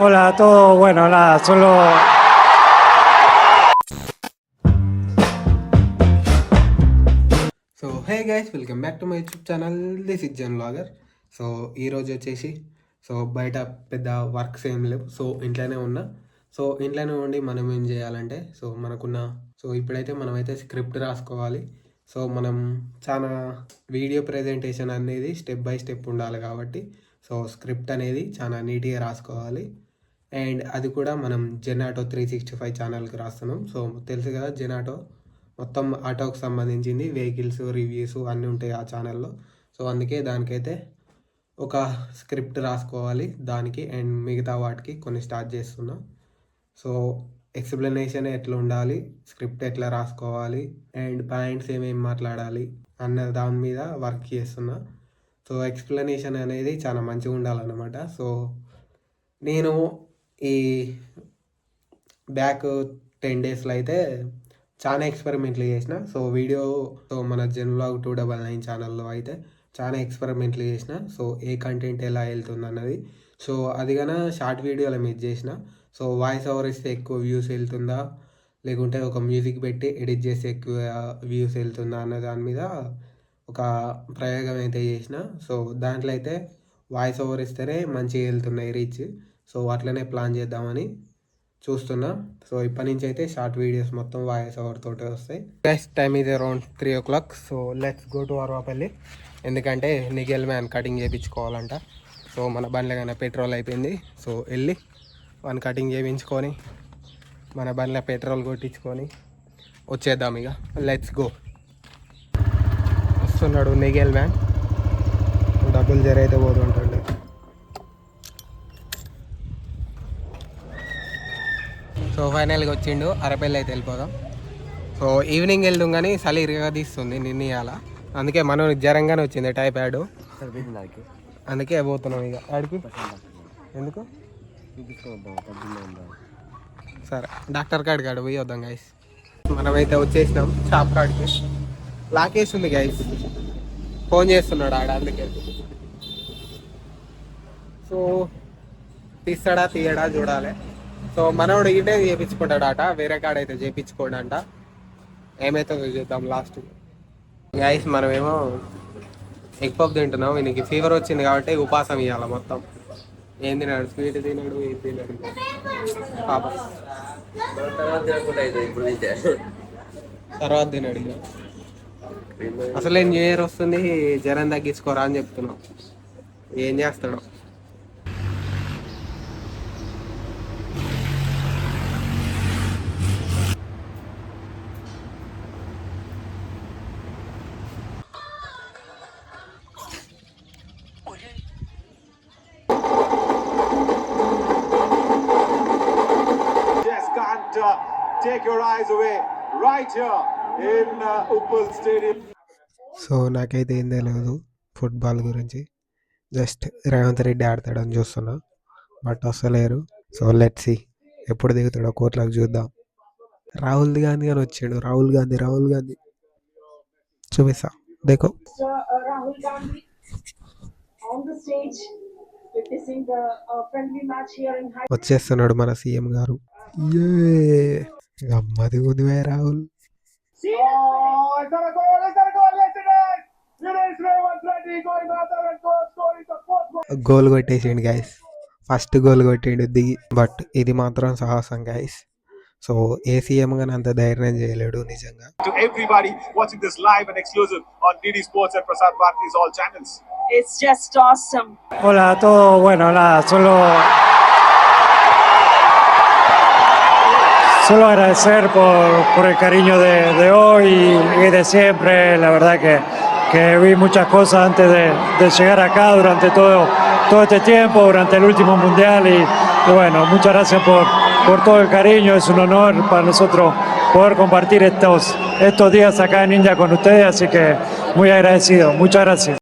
Hola, todo bueno, nada, solo so hey guys, welcome back to my YouTube channel. This is Jan vlogger. So ఈరోజు వచ్చేసి బయట పెద్ద works ఏం లేవు. So ఇంట్లోనే ఉన్నా. సో ఇంట్లోనే ఉండి మనం ఏం చేయాలంటే ఇప్పుడైతే మనమైతే స్క్రిప్ట్ రాసుకోవాలి. సో మనం చాలా వీడియో ప్రజెంటేషన్ అనేది స్టెప్ బై స్టెప్ ఉండాలి కాబట్టి సో స్క్రిప్ట్ అనేది చాలా నీట్గా రాసుకోవాలి. అండ్ అది కూడా మనం జెనాటో 365 ఛానల్కి రాస్తున్నాం. సో తెలుసు కదా, జెనాటో మొత్తం ఆటోకి సంబంధించింది, వెహికల్స్ రివ్యూస్ అన్నీ ఉంటాయి ఆ ఛానల్లో. సో అందుకే దానికైతే ఒక స్క్రిప్ట్ రాసుకోవాలి దానికి. అండ్ మిగతా వాటికి కొన్ని స్టార్ట్ చేస్తున్నా. సో ఎక్స్ప్లెనేషన్ ఎట్లా ఉండాలి, స్క్రిప్ట్ ఎట్లా రాసుకోవాలి, అండ్ పాయింట్స్ ఏమేమి మాట్లాడాలి అన్న దాని మీద వర్క్ చేస్తున్నా. సో ఎక్స్ప్లెనేషన్ అనేది చాలా మంచిగా ఉండాలన్నమాట. సో నేను ఈ బ్యాక్ 10 డేస్లో అయితే చాలా ఎక్స్పెరిమెంట్లు చేసిన. సో మన జెన్ వ్లాగ్ 299 ఛానల్లో అయితే చాలా ఎక్స్పెరిమెంట్లు చేసిన. సో ఏ కంటెంట్ ఎలా వెళ్తుంది అన్నది. సో అది కానీ షార్ట్ వీడియోలో మీద చేసిన. సో వాయిస్ ఓవర్ ఇస్తే ఎక్కువ వ్యూస్ వెళ్తుందా, లేకుంటే ఒక మ్యూజిక్ పెట్టి ఎడిట్ చేస్తే ఎక్కువ వ్యూస్ వెళ్తుందా అన్న దాని మీద ఒక ప్రయోగం అయితే చేసిన. సో దాంట్లో అయితే వాయిస్ ఓవర్ ఇస్తేనే మంచిగా వెళ్తున్నాయి రీచ్. సో అట్లనే ప్లాన్ చేద్దామని చూస్తున్నా. సో ఇప్పటి నుంచి అయితే షార్ట్ వీడియోస్ మొత్తం వాయిస్ ఓవర్ తోటే వస్తాయి. గైస్, టైమ్ ఇది around 3 o'clock. So let's go to Aravapalli. ఎందుకంటే నిగెల్ మ్యాన్ కటింగ్ చేయించుకోవాలంట. సో మన బండ్లో కానీ పెట్రోల్ అయిపోయింది. సో వెళ్ళి వన్ కటింగ్ చేయించుకొని మన బండ్లో పెట్రోల్ కొట్టించుకొని వచ్చేద్దాం. ఇక లెట్స్ గో. వస్తున్నాడు నిగెల్ మ్యాన్. డబ్బులు జరైతే పోతుంటాడు. సో ఫైనల్గా వచ్చిండు. అరపల్లి అయితే వెళ్ళిపోదాం. సో ఈవినింగ్ వెళ్దాం కానీ చలి ఇరగా తీస్తుంది నిన్న ఇవాళ. అందుకే మనం జ్వరంగానే వచ్చింది టైఫాయిడ్. అందుకే పోతున్నాం ఇక ఆడికి. ఎందుకు? సరే, డాక్టర్ కాడికి పోయి వద్దాం గైస్. మనమైతే వచ్చేసినాం షాప్ కాడికి. లాకేసి ఉంది గైస్, ఫోన్ చేస్తున్నాడు ఆడ. అందుకే సో తీస్తాడా తీయడా చూడాలి. సో మనోడు ఇటే చేయించుకుంటాడట, వేరే కాడైతే చేయించుకోడంట. ఏమైతుందో చూద్దాం లాస్ట్. గైస్, మనమేమో ఎగ్ పఫ్ తింటున్నాం. ఈయనకి ఫీవర్ వచ్చింది కాబట్టి ఉపాసం ఇవ్వాలి మొత్తం. ఏం తిన్నాడు? స్వీట్ తిన్నాడు, ఏం తిన్నాడు పాప. తర్వాత తిన్నాడు. ఇక అసలే న్యూ ఇయర్ వస్తుంది, జ్వరం తగ్గించుకోరా అని చెప్తున్నాం. ఏం చేస్తాడు? Take your eyes away right here in Uppal Stadium. So నాకైతే ఏం తెలియదు ఫుట్బాల్ గురించి. జస్ట్ రేవంత్ రెడ్డి ఆడతాడని చూస్తున్నా, బట్ వస్తలేరు. సో లెట్స్ సీ ఎప్పుడు దిగుతాడో కోట్లకు చూద్దాం. రాహుల్ గాంధీ అని వచ్చాడు. రాహుల్ గాంధీ చూపిస్తా. దేకో Rahul Gandhi on the stage witnessing the friendly match here in Hyderabad. వచ్చేస్తున్నాడు మన సీఎం గారు. గమ్మది ఉంది రాహుల్. గోల్ కొట్టేసిండు గైస్. ఫస్ట్ గోల్ కొట్టిండు దిగి. బట్ ఇది మాత్రం సాహసం గైస్. సో ఏ సీఎం గాని అంత ధైర్యం చేయలేడు నిజంగా. To everybody watching this live and exclusive on DD Sports and Prasad Bharati's all channels. It's just awesome. hola, todo bueno, nada, solo agradecer por el cariño de hoy y de siempre. La verdad que vi muchas cosas antes de llegar acá durante todo este tiempo, durante el último mundial y bueno, muchas gracias por todo el cariño. Es un honor para nosotros poder compartir estos días acá en India con ustedes, así que muy agradecido. Muchas gracias.